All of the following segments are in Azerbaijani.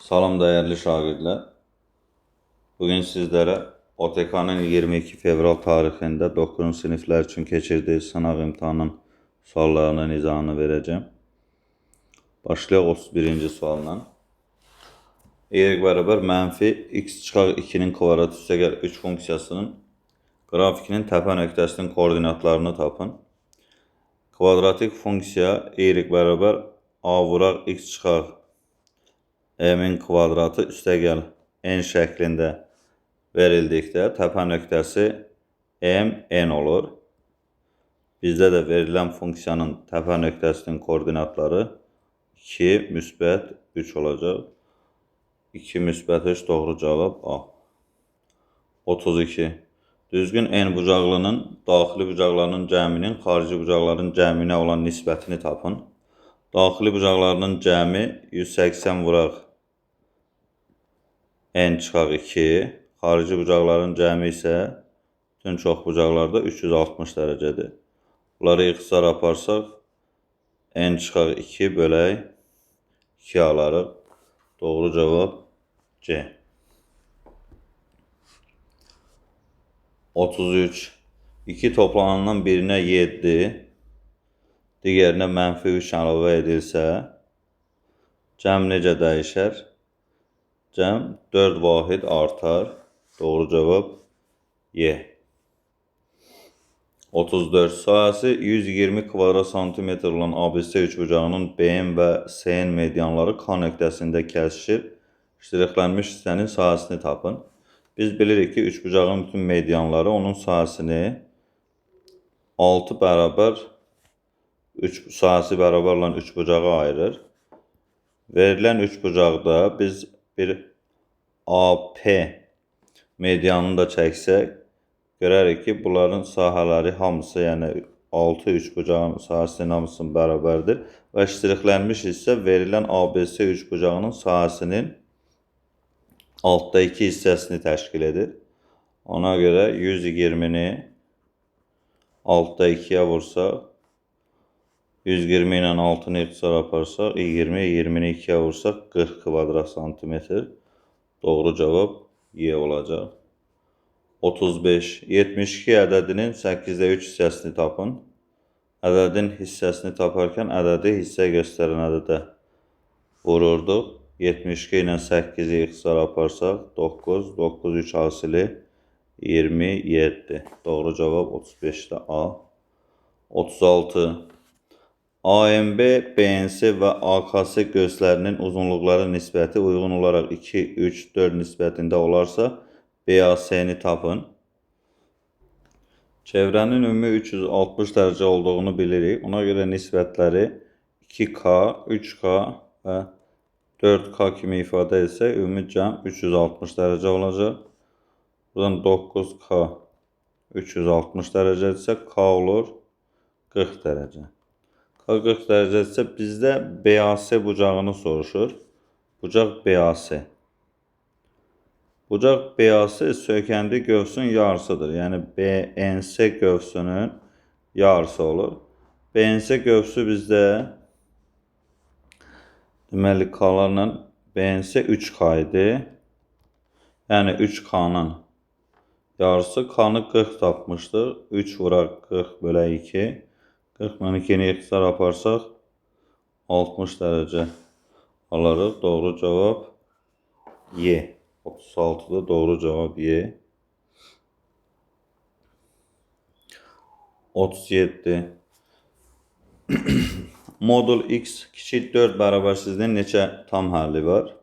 Salam değerli şagirdler. Bugün sizlere OTK'nın 22 fevral tarixində 9. siniflər üçün keçirdiği sınav imtahanının suallarının izahını vereceğim. Başlayaq 31. sualdan. Y bərabər mənfi x çıxaq 2'nin kvadratı üstəgəl 3 funksiyasının qrafikinin təpə nöqtəsinin koordinatlarını tapın. Kvadratik funksiya y bərabər a vuraq x çıxaq m'in kvadratı üstəgəl n şəklində verildikdə təpə nöqtəsi n olur. Bizdə də verilən funksiyanın təpə nöqtəsinin koordinatları 2 müsbət 3 olacaq. 2 müsbət 3 doğru cavab A. 32. Düzgün n bucaqlının daxili bucaqlarının cəminin xarici bucaqların cəminə olan nisbətini tapın. Daxili bucaqlarının cəmi 180 vuraq n çıxaq 2. Xarici bucaqların cəmi isə bütün çox bucaqlarda 360 dərəcədir. Bunları ixtisar aparsaq n çıxaq 2 bölək 2 alarıq. Doğru cavab C. 33. 2 toplanandan birinə 7, digərinə mənfi 3 əlavə edilsə, cəm necə dəyişər? Cəm 4 vahid artar. Doğru cavab Y. 34. Sahəsi 120 kvadrat santimetr olan ABC üçbucağının BN və CN medianları K nöqtəsində kəsişir. İştiraklanmış hissənin sahəsini tapın. Biz bilirik ki, üçbucağın bütün medianları onun sahəsini 6 bərabər sahəsi bərabərlə üçbucağa ayırır. Verilən üçbucaqda biz bir AP medianını da çəksək, görərik ki, bunların sahələri hamısı, yəni 6 üçbucağın sahəsinin hamısının bərabərdir və iştiraklanmış hissə verilən ABC üçbucağının sahəsinin altda 2 hissəsini təşkil edir. Ona görə 120-ni altda 2'yə vursaq, 120 ilə 6'nı ixtisar aparsaq, 20'ni 2'yə vursaq 40 kvadrat santimetr. Doğru cavab Y olacaq. 35. 72 ədədinin 8'də 3 hissəsini tapın. Ədədin hissəsini taparkən ədədi hissə göstərən ədədə vururduq. 72 ilə 8'i ixtisar aparsaq 9, 9 3 hasili 27. Doğru cavab 35'də A. 36. AMB, BNC və AKS göstərinin uzunluqları nisbəti uyğun olaraq 2, 3, 4 nisbətində olarsa, BAC-ni tapın. Çevrənin ümumi 360 dərəcə olduğunu bilirik. Ona görə nisbətləri 2K, 3K və 4K kimi ifadə etsək, ümumi cəm 360 dərəcə olacaq. Buradan 9K 360 dərəcə etsə, K olur 40 dərəcə. K 40 dərəcə etsə, bizdə BAC bucağını soruşur. Bucaq BAC. Bucaq BAC sökəndi qövsün yarısıdır. Yəni BNC qövsünün yarısı olur. BNC qövsü bizdə deməli K-larla BNC 3K idi. Yəni 3K-nın yarısı K-nı 40 tapmışdır. 3 vuraq 40 bölək 2. 40-dan 2'ni ixtisar aparsaq 60 dərəcə alırıq. Doğru cavab Y. 36'da doğru cevap Y. 37. Modul x kiçik 4 bərabərsizliyin neçə tam həlli var?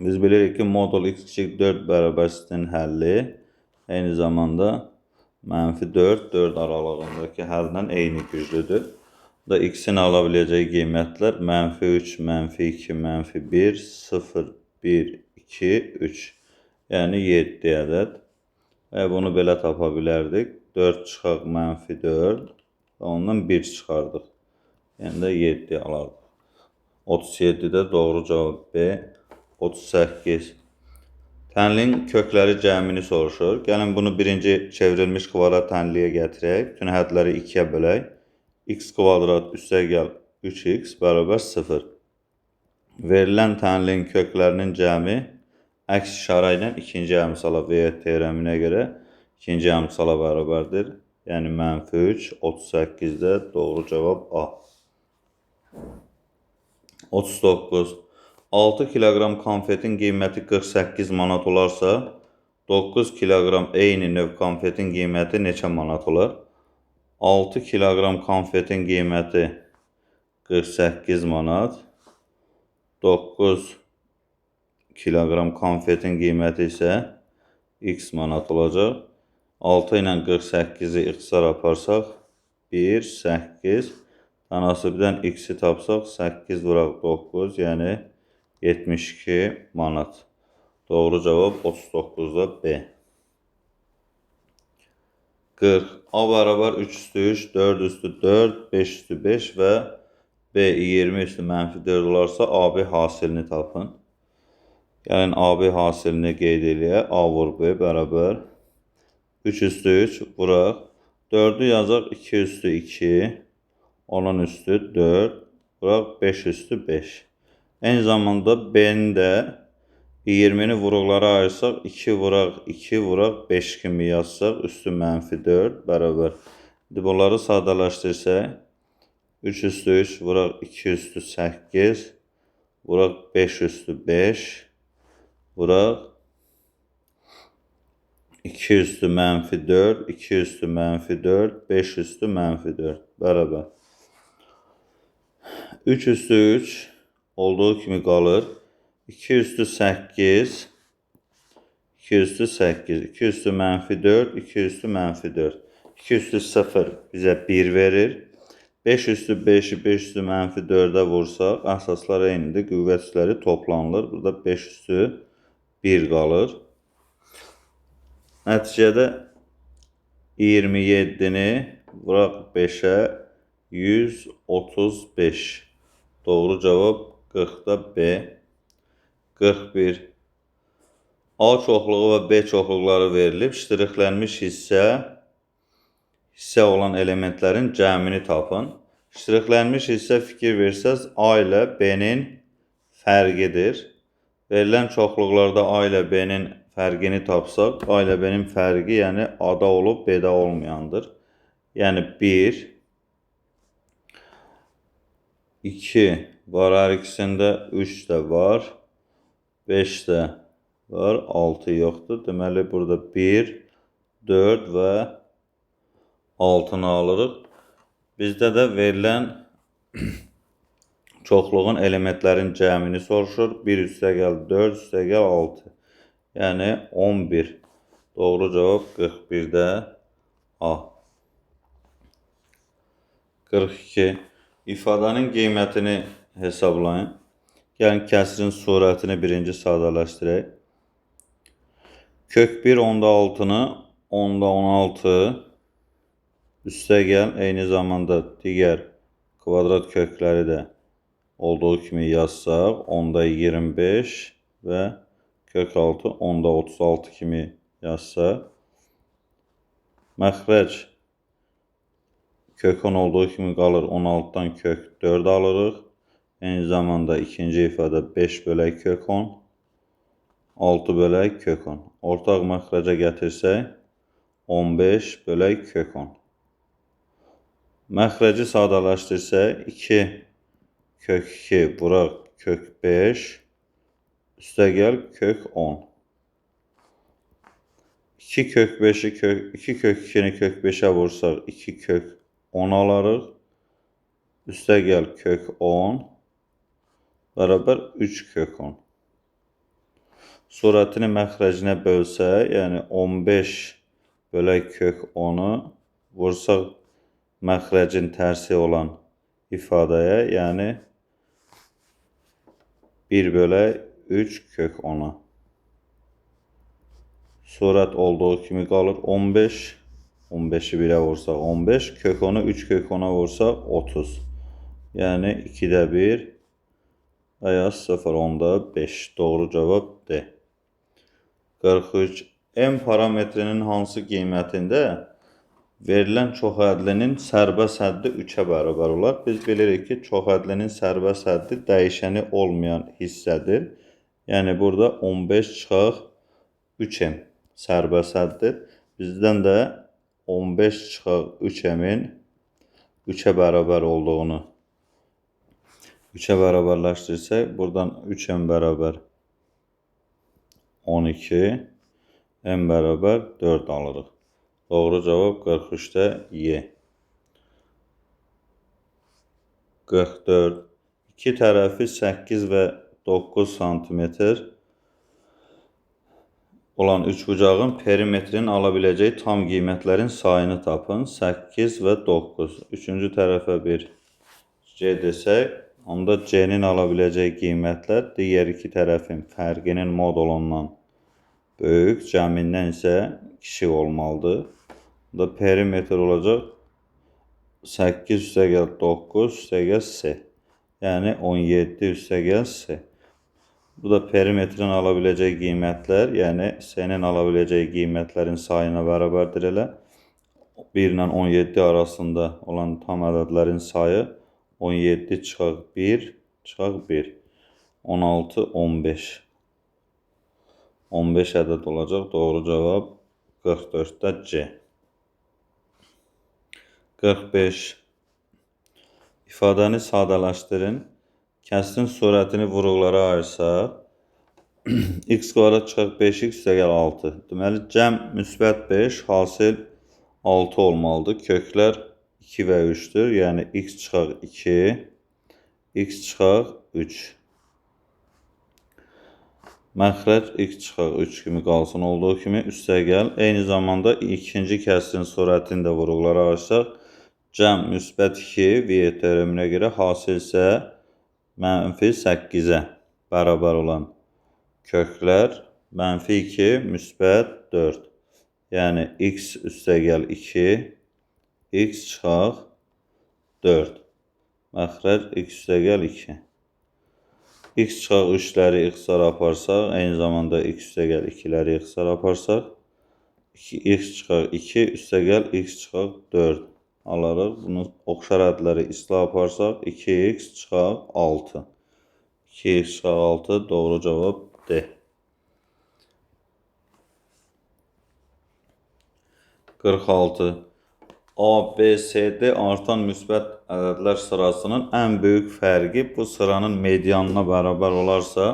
Biz bilirik ki, modul x kiçik 4 bərabərsizliyin həlli eyni zamanda mənfi 4, 4 aralığındakı həllə eyni güclüdür. Bu da x'in ala biləcəyi qiymətlər mənfi 3, mənfi 2, mənfi 1, 0, 1, 2, 3. Yəni 7 ədəd. Və bunu belə tapa bilərdik. 4 çıxaq mənfi 4 və ondan 1 çıxardıq. Yəni də 7 alardıq. 37'də doğru cavab B. 38. Tənliyin kökləri cəmini soruşur. Gəlin bunu birinci çevrilmiş kvadrat tənliyə gətirək. Bütün hədləri 2'yə bölək. X kvadrat üstəgəl 3x bərabər 0. Verilən tənlin köklərinin cəmi əks işarə ilə ikinci əmsala və teoreminə görə ikinci əmsala bərabərdir. Yəni -3, 38-də doğru cavab A. 39. 6 kiloqram konfetin qiyməti 48 manat olarsa, 9 kiloqram eyni növ konfetin qiyməti neçə manat olar? 6 kiloqram konfetin qiyməti 48 manat. 9 kiloqram konfetin qiyməti isə x manat olacaq. 6 ilə 48-i ixtisar aparsaq 1, 8. Tənasibdən x-i tapsaq 8 vuraq 9, yəni 72 manat. Doğru cavab 39-da B. 40. A bərabər 3 üstü 3, 4 üstü 4, 5 üstü 5 və B 20 üstü -4 olarsa AB hasilini tapın. Gəlin AB hasilini qeyd eləyək. A vur B bərabər 3 üstü 3 vuraq. 4-ü yazaq 2 üstü 2, 10-un üstü 4 vuraq 5 üstü 5. Eyni zamanda B-ni də 20-ni vuruqlara ayırsaq 2 vuraq 2 vuraq 5 kimi yazsaq üstü -4 bərabər. Bunları sadələşdirsək 3 üstü 3 vuraq 2 üstü 8 vuraq 5 üstü 5 vuraq 2 üstü -4 2 üstü -4 5 üstü -4 bərabər. 3 üstü 3 olduğu kimi qalır. 2 üstü 8 2 üstü 8 2 üstü -4 2 üstü -4 2 üstü 0 bizə 1 verir. 5 üstü 5'i 5 üstü -4'e vursaq, əsaslar eynidir. Qüvvət üstləri toplanılır. Burada 5 üstü 1 qalır. Nəticədə 27-ni vuraq 5'ə 135. Doğru cavab 40'da B. 41. A çoxluğu və B çoxluqları verilib. Ştrixlənmiş hissə olan elementlərin cəmini tapın. Ştrixlənmiş hissə fikir versəz A ilə B-nin fərqidir. Verilən çoxluqlarda A ilə B-nin fərqini tapsaq, A ilə B-nin fərqi yəni A-da olub B-də olmayandır. Yəni 1, 2 var hər ikisində, 3 də var, 5 də var, 6 yoxdur. Deməli burada 1, 4 və 6'nı alırıq. Bizdə də verilən çoxluğun elementlərin cəmini soruşur. 1 üstəgəl 4 üstəgəl 6. Yəni 11. Doğru cavab 41'də A. 42. İfadanın qiymətini hesablayın. Gəlin kəsrin surətini birinci sadələşdirək. Kök 1 onda 6'nı 10'da 16 üstəgəl eyni zamanda digər kvadrat kökləri də olduğu kimi yazsaq 10'da 25 və kök 6 10'da 36 kimi yazsaq məxrəc kök 10 olduğu kimi qalır. 16'dan kök 4 alırıq. Eyni zamanda ikinci ifadə 5 bölək kök 10 6 bölək kök 10. Ortaq məxrəcə gətirsək 15 bölək kök 10. Məxrəci sadələşdirsək 2 kök 2 vuraq kök 5 üstəgəl kök 10. 2 kök 5'i 2 kök 2'ni kök 5'e vursaq 2 kök 10 alarıq. Üstəgəl kök 10 bərabər 3 kök 10. Surətini məxrəcinə bölsək, yəni 15 bölək kök 10'u vursaq məxrəcin tərsi olan ifadəyə, yəni 1 bölək 3 kök 10'a. Surət olduğu kimi qalır 15. 15'i 1'ə vursaq 15. Kök 10'u 3 kök 10'a vursaq 30. Yəni 2'də 1 və ya 0,10'da 5. Doğru cavab D. 43. M parametrinin hansı qiymətində verilən çoxhədlinin sərbəst həddi 3-ə bərabər olar. Biz bilirik ki, çoxhədlinin sərbəst həddi dəyişəni olmayan hissədir. Yəni burada 15 çıxaq 3m sərbəst həddir. Bizdən də 15 çıxaq 3m'in 3-ə bərabər olduğunu 3-ə bərabərləşdirsək, buradan 3m bərabər 12, m bərabər 4 alırıq. Doğru cavab 43-də Y. 44. İki tərəfi 8 və 9 cm olan üçbucağın perimetrinin ala biləcəyi tam qiymətlərin sayını tapın. 8 və 9. Üçüncü tərəfə bir C desək, onda C-nin ala biləcəyi qiymətlər digər iki tərəfin fərqinin modulundan böyük, cəmindən isə kiçik olmalıdır. Da perimetr olacaq 8 üstəgəl 9 üstəgəl C. Yəni 17 üstəgəl C. Bu da perimetrin ala biləcəyi qiymətlər, yəni C-nin ala biləcəyi qiymətlərin sayına bərabərdir elə. 1 ilə 17 arasında olan tam ədədlərin sayı 17 çıxaq 1 çıxaq 1. 16, 15. 15 ədəd olacaq. Doğru cavab 44-də C. 45. İfadəni sadələşdirin. Kəsrin surətini vuruqlara ayırsaq, x kvadrat çıxaq 5x üstəgəl 6. Deməli, cəm müsbət 5, hasil 6 olmalıdır. Köklər 2 və 3-dür. Yəni, x çıxaq 2, x çıxaq 3. Məxrəc x çıxaq 3 kimi qalsın olduğu kimi üstəgəl. Eyni zamanda ikinci kəsrin surətini də vuruqlara ayırsaq, cəm müsbət 2 V teoreminə görə hasil isə mənfi 8-ə bərabər olan köklər mənfi 2 müsbət 4. Yəni x üstəgəl 2, x çıxaq 4. Məxrəc x üstəgəl 2. X çıxaq 3-ləri x-lara aparsaq, eyni zamanda x üstəgəl 2-ləri x-lara aparsaq, x çıxaq 2 üstəgəl x çıxaq 4 alarıq. Bunu oxşar ədləri islah aparsaq, 2x çıxaq 6. 2x çıxaq 6 doğru cavab D. 46. A, B, C, D artan müsbət ədədlər sırasının ən böyük fərqi bu sıranın medianına bərabər olarsa,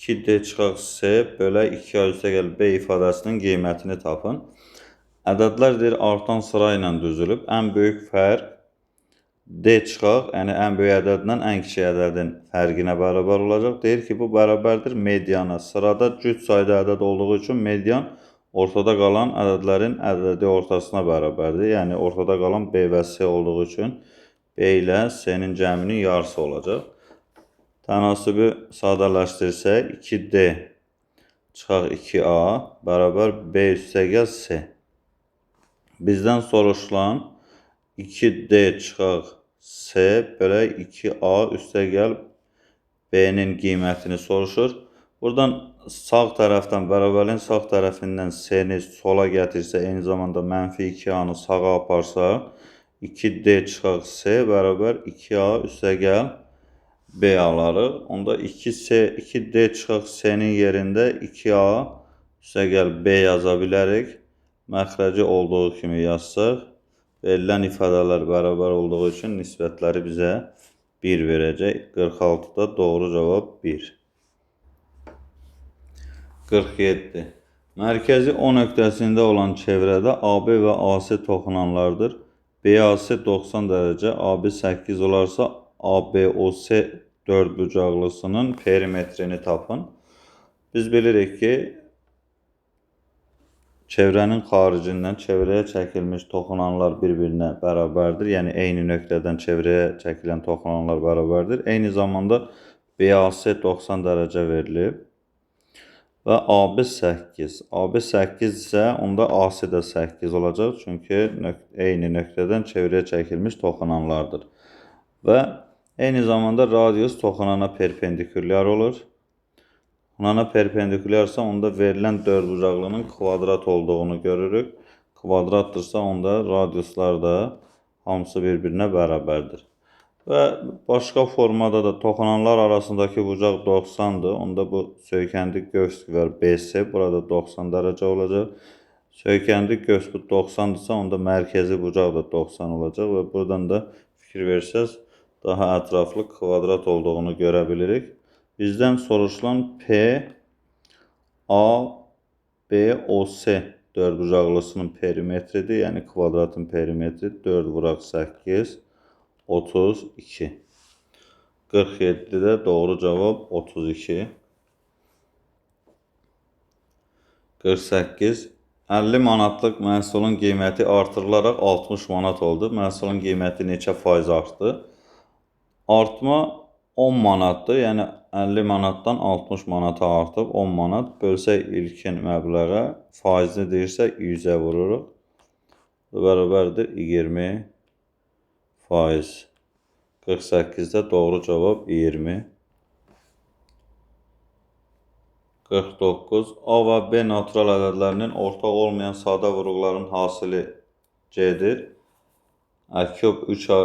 2D çıxaq C bölə 2A üstəgəl B ifadəsinin qiymətini tapın. Ədədlər deyir, artan sıra ilə düzülüb. Ən böyük fərq D çıxaq, yəni ən böyük ədədlə ən kiçik ədədin fərqinə bərabər olacaq. Deyir ki, bu bərabərdir mediana. Sırada cüt sayda ədəd olduğu üçün median ortada qalan ədədlərin ədədi ortasına bərabərdir. Yəni, ortada qalan B və C olduğu üçün B ilə C-nin cəminin yarısı olacaq. Tənasibi sadələşdirsək, 2D çıxaq 2A bərabər B üstəgəl C. Bizdən soruşulan 2D çıxaq C bölə 2A üstəgəl B-nin qiymətini soruşur. Buradan sağ tərəfdən, bərabərin sağ tərəfindən C-ni sola gətirsə, eyni zamanda mənfi 2A-nı sağa aparsa, 2D çıxaq C bərabər 2A üstəgəl B alarıq. Onda 2D çıxaq C-nin yerində 2A üstəgəl B yaza bilərik. Məxrəci olduğu kimi yazsaq, verilən ifadələr bərabər olduğu üçün nisbətləri bizə 1 verəcək. 46-da doğru cavab 1. 47. Mərkəzi O nöqtəsində olan çevrədə AB və AC toxunanlardır. BAC 90 dərəcə, AB 8 olarsa, ABOC dördbucaqlısının perimetrini tapın. Biz bilirik ki, çevrənin xaricindən çevrəyə çəkilmiş toxunanlar bir-birinə bərabərdir. Yəni, eyni nöqtədən çevrəyə çəkilən toxunanlar bərabərdir. Eyni zamanda BAC 90 dərəcə verilib və AB 8. AB 8 isə onda AC də 8 olacaq. Çünki eyni nöqtədən çevrəyə çəkilmiş toxunanlardır. Və eyni zamanda radius toxunana perpendikulyar olur. Toxunana perpendikulyarsa onda verilən dördbucaqlının kvadrat olduğunu görürük. kvadrattırsa, onda radiuslar da hamısı bir-birinə bərabərdir. Və başqa formada da toxunanlar arasındakı bucaq 90-dır. Onda bu söykəndik göz BC burada 90 dərəcə olacaq. Söykəndik göz 90-dırsa, onda mərkəzi bucaq da 90 olacaq və buradan da fikir versəz daha ətraflı kvadrat olduğunu görə bilirik. Bizdən soruşulan P, A, B, O, C dördbucaqlısının perimetridir. Yəni kvadratın perimetri 4 vuraq 8, 32. 47'de doğru cevap 32. 48. 50 manatlıq məhsulun qiyməti artırılaraq 60 manat oldu. Məhsulun qiyməti neçə faiz artdı? Artma 10 manatdır. Yəni 50 manatdan 60 manata artıb 10 manat. Bölsək ilkin məbləğə, faizini deyirsə 100'ə vururuq. Bərabərdir 20 faiz. 48'de doğru cevap 20. 49. A və B natural ədədlərinin ortaq olmayan sadə vuruqların hasili C'dir. A küp 3A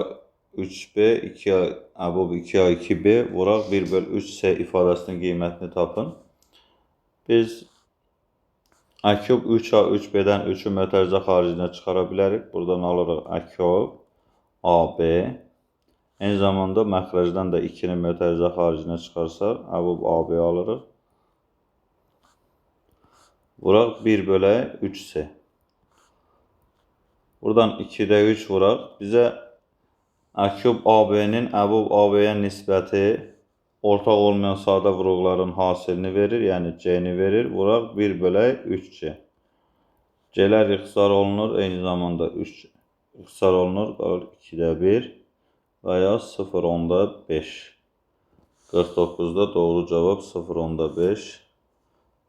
3B 2A əbub 2A 2B vuraq 1/3C ifadəsinin qiymətini tapın. Biz A küp 3A 3B'dən 3'ü mötərizə xaricinə çıxara bilərik. Buradan alırıq A küp AB. Eyni zamanda məxrəcdən də 2'ni mötərizə xaricinə çıxarsaq, əbub AB alırıq. Vuraq 1/3C. Buradan 2'də 3 vuraq. Bizə A küp AB'nin əbub AB'yə nisbəti ortaq olmayan sadə vuruqların hasilini verir, yəni C'ni verir. Vuraq 1/3C. C'lər ixtisar olunur, eyni zamanda 3 ixtisar olunur. Qalır 2'də 1 və ya 0.5. 49'da doğru cevap 0.5.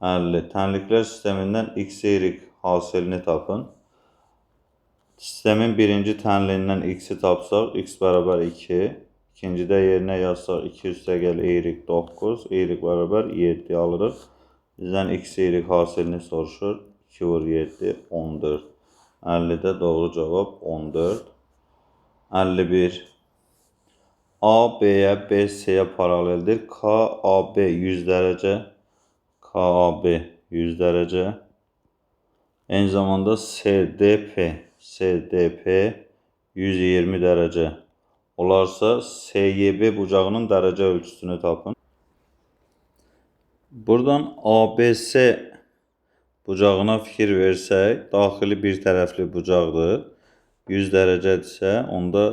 50. Tənliklər sistemindən x, y hasilini tapın. Sistemin birinci tənliyindən x'i tapsaq, x bərabər 2. İkincidə yerinə yazsaq 2 üstə gəl y 9, y bərabər 7 alırıq. Bizdən x, y hasilini soruşur. 2 vur 7, 14. 50'də doğru cevap 14. 51. A, B'yə, B, C'yə paraleldir. K, A, B 100 dərəcə. KAB 100 dərəcə. Eyni zamanda SDP 120 dərəcə olarsa, SYB bucağının dərəcə ölçüsünü tapın. Buradan ABC bucağına fikir versək, daxili bir tərəfli bucaqdır. 100 dərəcədirsə, onda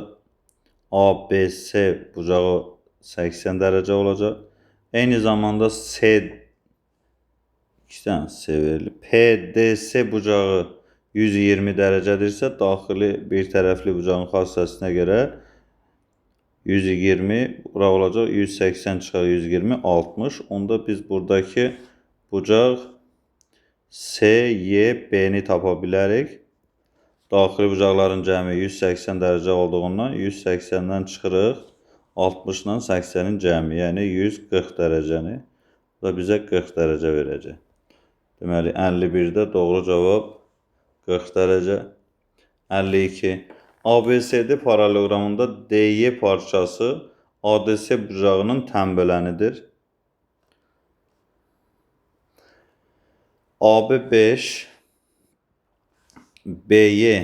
ABC bucağı 80 dərəcə olacaq. Eyni zamanda PDS bucağı 120 dərəcədirsə, daxili bir tərəfli bucağın xas hissəsinə görə 120 bura olacaq, 180 çıxar 120, 60. Onda biz buradakı bucaq SYB'ni tapa bilərik. Daxili bucaqların cəmi 180 dərəcə olduğundan 180'dən çıxırıq, 60 ilə 80'in cəmi, yəni 140 dərəcəni. Bu da bizə 40 dərəcə verəcək. Deməli, 51'də doğru cavab 40 dərəcə. 52. ABCD paraleloqramında DY parçası ADS bucağının tənbələnidir. AB 5, BY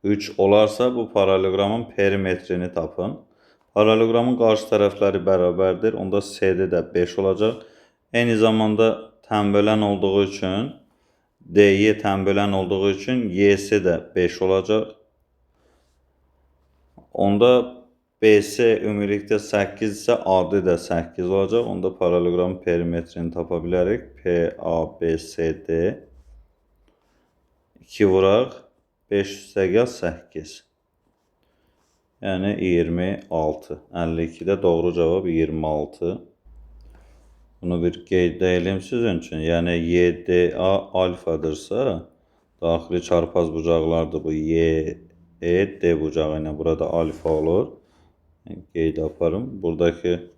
3 olarsa, bu paraleloqramın perimetrini tapın. Paraleloqramın qarşı tərəfləri bərabərdir. Onda CD də 5 olacaq. Eyni zamanda tənbələn olduğu üçün, DY tənbələn olduğu üçün YS də 5 olacaq. Onda BC ümumilikdə 8 isə AD də 8 olacaq. Onda paraleloqramın perimetrini tapa bilərik. PABCD 2 vuraq, 5 üstə gəl 8. Yəni 26. 52'də doğru cavab 26. Bunu bir qeyd edelim sizin üçün. Yəni YDA alfadırsa, daxili çarpaz bucaqlardır bu YD bucağı ilə burada alfa olur. Qeyd aparım. Buradakı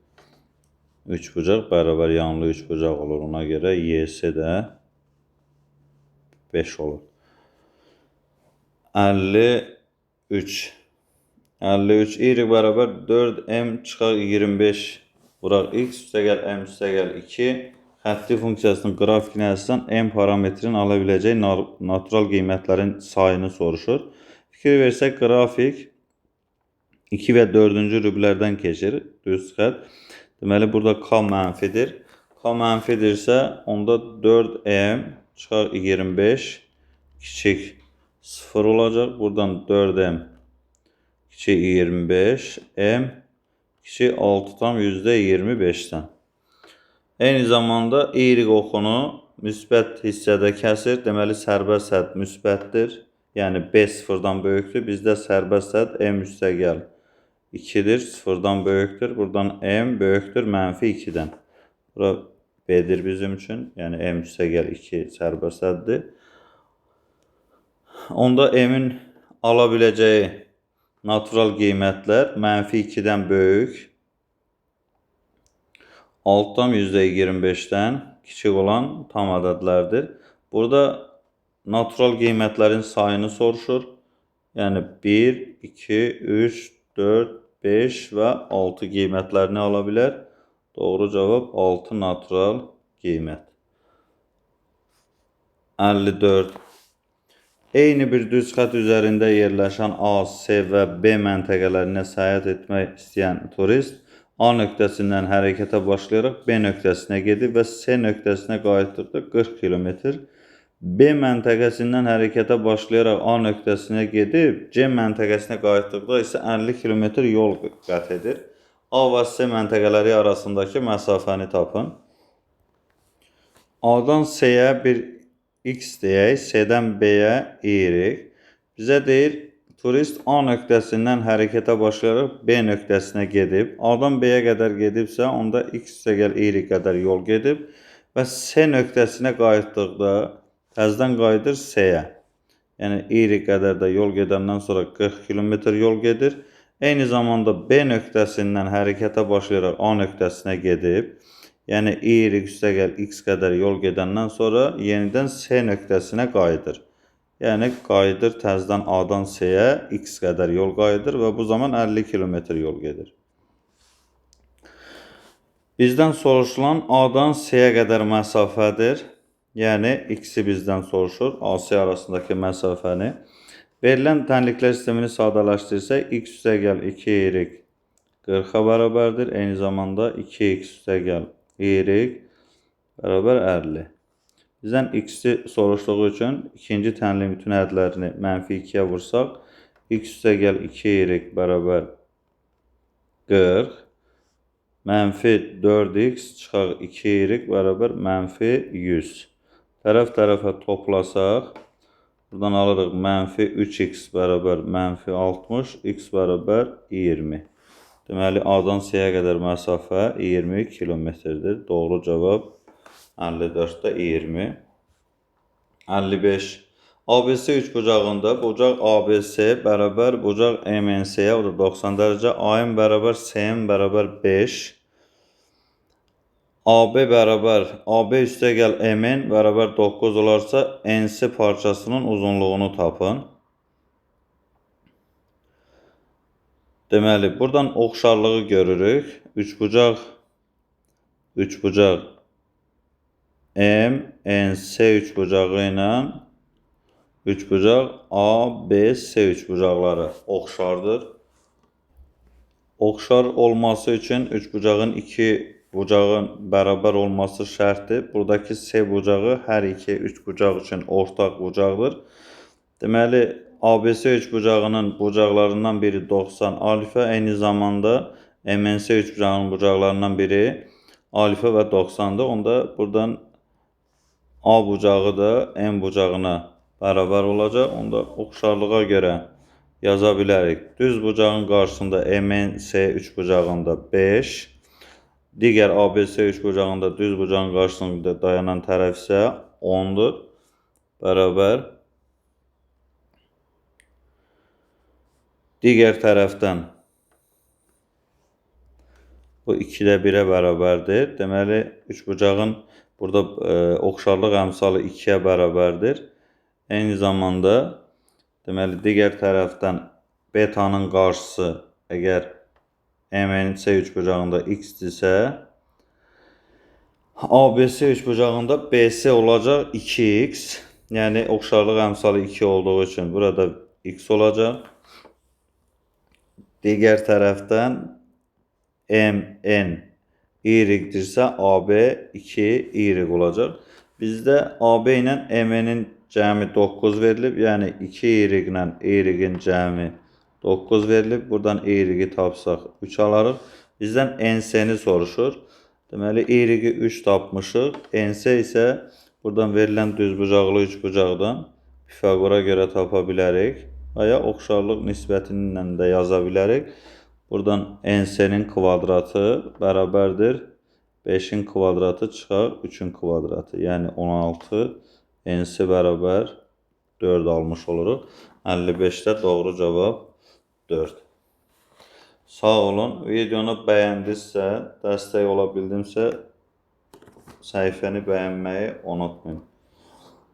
3 bucaq bərabər yanlı 3 bucaq olur. Ona görə YS də 5 olur. 53. 53 y beraber 4m çıxar 25 vuraq x üstə gəl m üstə gəl 2 xətti funksiyasının qrafikini əsasən m parametrin ala biləcək natural qiymətlərin sayını soruşur. Fikir versək qrafik 2 və 4-cü rüblərdən keçir, düz xətt. Deməli burada k mənfidir. K mənfidirsə onda 4m çıxar 25 kiçik 0 olacaq. Buradan 4m kiçik 25, m kiçik 6,25'dən. Eyni zamanda y oxunu müsbət hissədə kəsir. Deməli sərbəst hədd müsbətdir. Yəni b sıfırdan böyükdür. Bizdə sərbəst hədd m üstə gəl 2'dir. Sıfırdan böyükdür. Buradan m böyükdür mənfi 2'dən. Bura b'dir bizim üçün. Yəni m üstə gəl 2 sərbəst hədddir. Onda m'in ala biləcəyi natural qiymətlər mənfi 2'dən böyük, altdan %25'dən kiçik olan tam ədədlərdir. Burada natural qiymətlərin sayını soruşur. Yəni 1, 2, 3, 4, 5 və 6 qiymətlərini ala bilər. Doğru cavab 6 natural qiymət. 54. Eyni bir düz xətt üzərində yerləşən A, C və B məntəqələrinə səyahət etmək istəyən turist A nöqtəsindən hərəkətə başlayaraq B nöqtəsinə gedib və C nöqtəsinə qayıtdıqda 40 km. B məntəqəsindən hərəkətə başlayaraq A nöqtəsinə gedib C məntəqəsinə qayıtdıqda isə 50 km yol qət edir. A və C məntəqələri arasındakı məsafəni tapın. A-dan C-yə bir x deyək, C-dən B-yə y. Bizə deyir, turist A nöqtəsindən hərəkətə başlayaraq B nöqtəsinə gedib. A-dan B-yə qədər gedibsə, onda x üstə gəl y qədər yol gedib və C nöqtəsinə qayıtdıqda təzədən qayıdır C-yə. Yəni y qədər də yol gedəndən sonra 40 km yol gedir. Eyni zamanda B nöqtəsindən hərəkətə başlayaraq A nöqtəsinə gedib. Yəni y üstə gəl x qədər yol gedəndən sonra yenidən C nöqtəsinə qayıdır. Yəni qayıdır təzədən A-dan C-yə x qədər yol qayıdır və bu zaman 50 km yol gedir. Bizdən soruşulan A-dan C-yə qədər məsafədir. Yəni x-i bizdən soruşur, A-C arasındakı məsafəni. Verilən tənliklər sistemini sadələşdirsək, x üstə gəl 2y 40-a bərabərdir. Eyni zamanda 2x üstə gəl y bərabər 50. Bizdən x-i soruşduğu üçün ikinci tənliyin bütün ədədlərini mənfi 2'yə vursaq, x üstə gəl 2y bərabər 40, mənfi 4x çıxaq 2y bərabər mənfi 100. Tərəf-tərəfə toplasaq, buradan alırıq mənfi 3x bərabər mənfi 60, x bərabər 20. Deməli, A-dan C-yə qədər məsafə 20 kilometrdir. Doğru cavab 54'də 20. 55. ABC üçbucağında bucaq ABC bərabər bucaq MNC-yə, o da 90 dərəcə. AM bərabər CM bərabər 5. AB bərabər AB üstə gəl MN bərabər 9 olarsa, NC parçasının uzunluğunu tapın. Deməli, buradan oxşarlığı görürük. Üçbucaq M, NC üçbucağı ilə üçbucaq ABC üçbucaqları oxşardır. Oxşar olması üçün üçbucağın iki bucağın bərabər olması şərtdir. Buradakı C bucağı hər iki üçbucaq üçün ortaq bucaqdır. Deməli, ABC üçbucağının bucaqlarından biri 90 alfa, eyni zamanda MNC üçbucağının bucaqlarından biri alfa və 90'dır. Onda buradan A bucağı da M bucağına bərabər olacaq. Onda oxşarlığa görə yaza bilərik. Düz bucağın qarşısında MNC üçbucağında 5, digər ABC üçbucağında düz bucağın qarşısında dayanan tərəf isə 10'dur. Bərabər. Digər tərəfdən bu 2'də 1'ə bərabərdir. Deməli, üçbucağın burada oxşarlıq əmsalı 2'yə bərabərdir. Eyni zamanda Deməli, digər tərəfdən betanın qarşısı əgər MN C3 bucağında x-dirsə, ABC üçbucağında BC olacaq 2x. Yəni oxşarlıq əmsalı 2 olduğu üçün burada x olacaq. Digər tərəfdən MN y-dirsə AB 2y olacaq. Bizdə AB ilə MN-in cəmi 9 verilib. Yəni 2y ilə y-in cəmi 9 verilib. Buradan y-i tapsaq 3 alarıq. Bizdən NC-ni soruşur. Deməli, y-i 3 tapmışıq. NC isə buradan verilən düzbucaqlı üçbucaqdan Pifaqora görə tapa bilərik. Və ya oxşarlıq nisbətini ilə də yaza bilərik. Buradan NC-nin kvadratı bərabərdir 5-in kvadratı çıxar 3-ün kvadratı. Yəni 16, NC bərabər 4 almış oluruq. 55-də doğru cavab 4. Sağ olun. Videonu bəyəndinizsə, dəstək ola bildimsə, səhifəni bəyənməyi unutmayın.